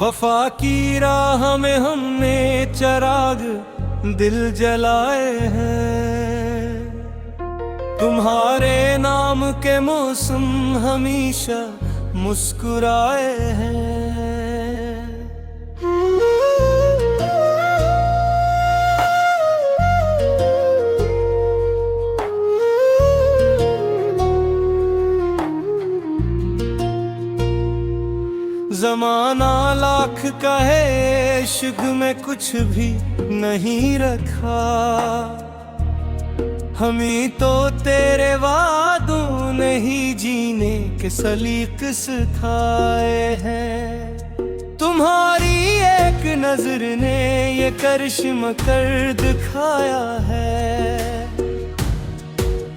वफा की राह में हमने चिराग दिल जलाए हैं, तुम्हारे नाम के मौसम हमेशा मुस्कुराए हैं। ज़माना लाख कहे इश्क में कुछ भी नहीं रखा, हम ही तो तेरे वादों ने ही जीने के सलीक सिखाए हैं। तुम्हारी एक नजर ने ये करिश्मा कर दिखाया है,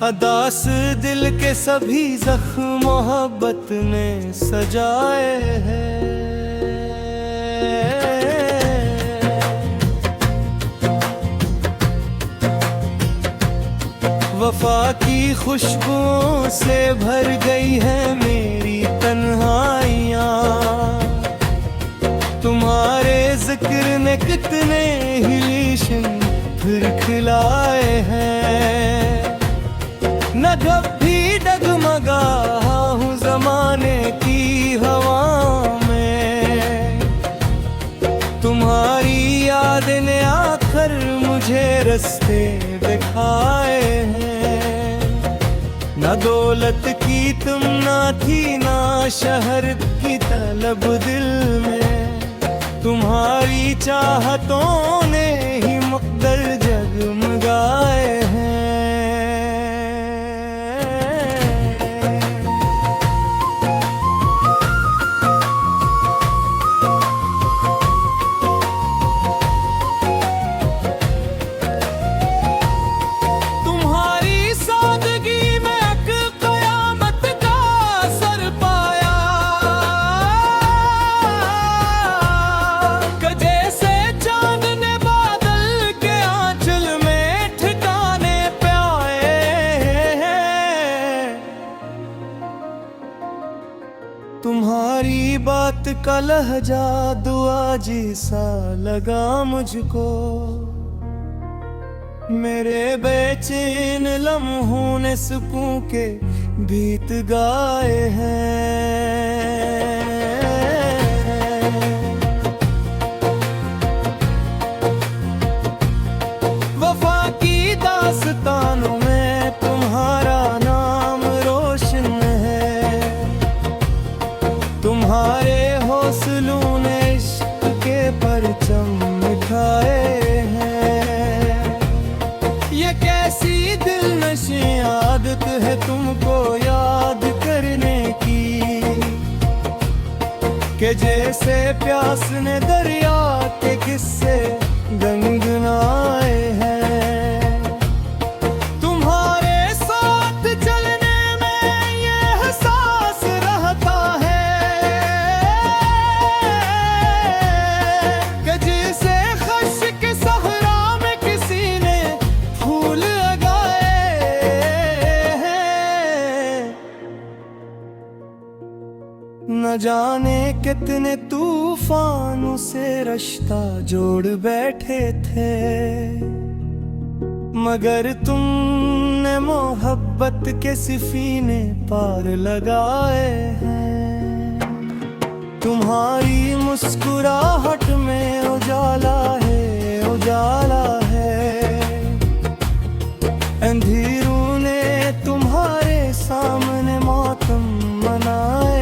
अदास दिल के सभी जख्म मोहब्बत ने सजाए हैं। वफा की खुशबुओं से भर गई है मेरी तन्हाइयाँ, तुम्हारे जिक्र ने कितने हिलीशन फिर खिलाए हैं। न कभी डगमगा हूँ ज़माने की हवा में, तुम्हारी याद ने आकर मुझे रास्ते दिखाए हैं। न दौलत की तुम ना थी ना शहर की तलब दिल में, तुम्हारी चाहतों ने ही मुक़द्दर जगमगाए हैं। तुम्हारी बात का लहजा दुआ जैसा लगा मुझको, मेरे बेचैन लम्हों ने सुकून के गीत गाए हैं। वफा की दास्तानों में तुम्हारा नाम रोशन है, तुम्हारे हौसलों ने इश्क के परचम मिठाए हैं। ये कैसी दिलनशी आदत है तुमको याद करने की, कि जैसे प्यास ने दरिया के किस्से गनगनाए हैं। न जाने कितने तूफानों से रास्ता जोड़ बैठे थे, मगर तुमने मोहब्बत के सफीने पार लगाए हैं। तुम्हारी मुस्कुराहट में उजाला है, उजाला है। अंधेरों ने तुम्हारे सामने मातम मनाए,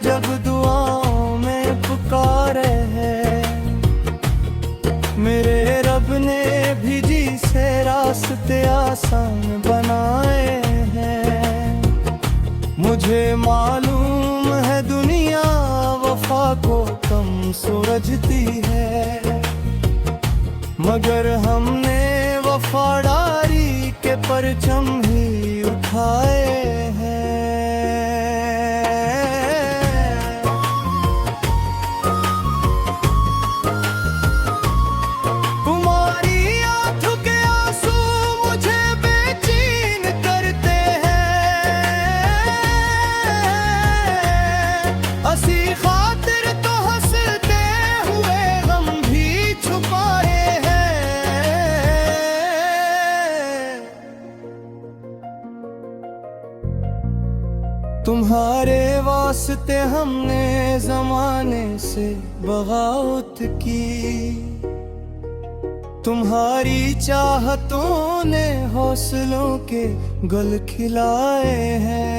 जब दुआओं में पुकारे हैं। मेरे रब ने भी जी से रास्ते आसान बनाए हैं। मुझे मालूम है दुनिया वफा को कम समझती है, मगर हमने वफादारी के परचम ही उठाए हैं। तुम्हारे वास्ते हमने जमाने से बगावत की, तुम्हारी चाहतों ने हौसलों के गल खिलाए हैं।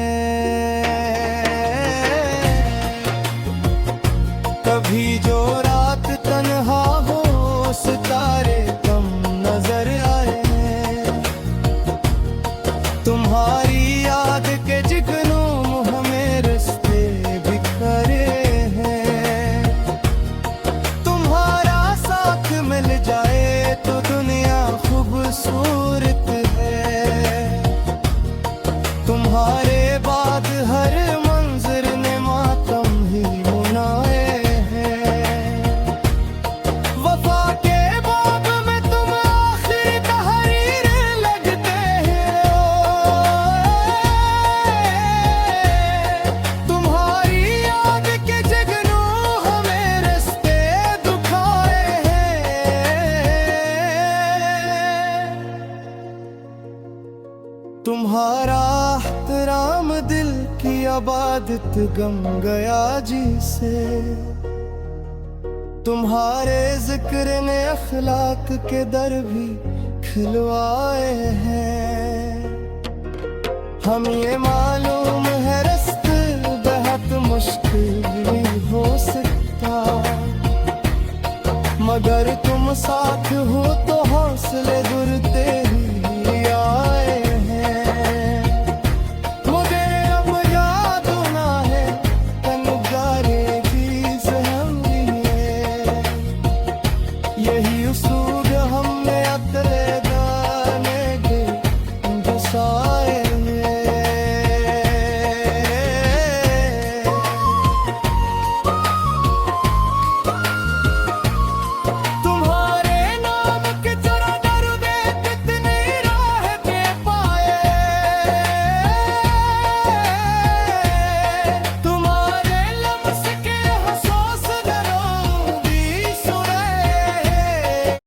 कभी जो रात तन्हा हो सितारे कम नजर आए हैं। तुम्हारी याद के जिगनों मुँह में रस्ते बिखरे हैं। तुम्हारा साथ मिल जाए तो दुनिया खूबसूरत है। तुम्हारे बाद हर मंजर ने मातम ही मुनाए हैं। वफा के बाब में तुम आखिरी तहरीर लगते हो। तुम्हारी याद के जगनों हमें रस्ते दुखाए हैं। तुम्हारा एहतराम दिल की आबादत गम गया जी से। तुम्हारे जिक्र ने अखलाक के दर भी खिलवाए हैं। हम ये मालूम है रास्ते बहुत मुश्किल भी हो सकता, मगर तुम साथ हो तो हौसले दुरते ही आए हैं। मुझे अब याद ना है तनगारे की सहमी है, यही उसूल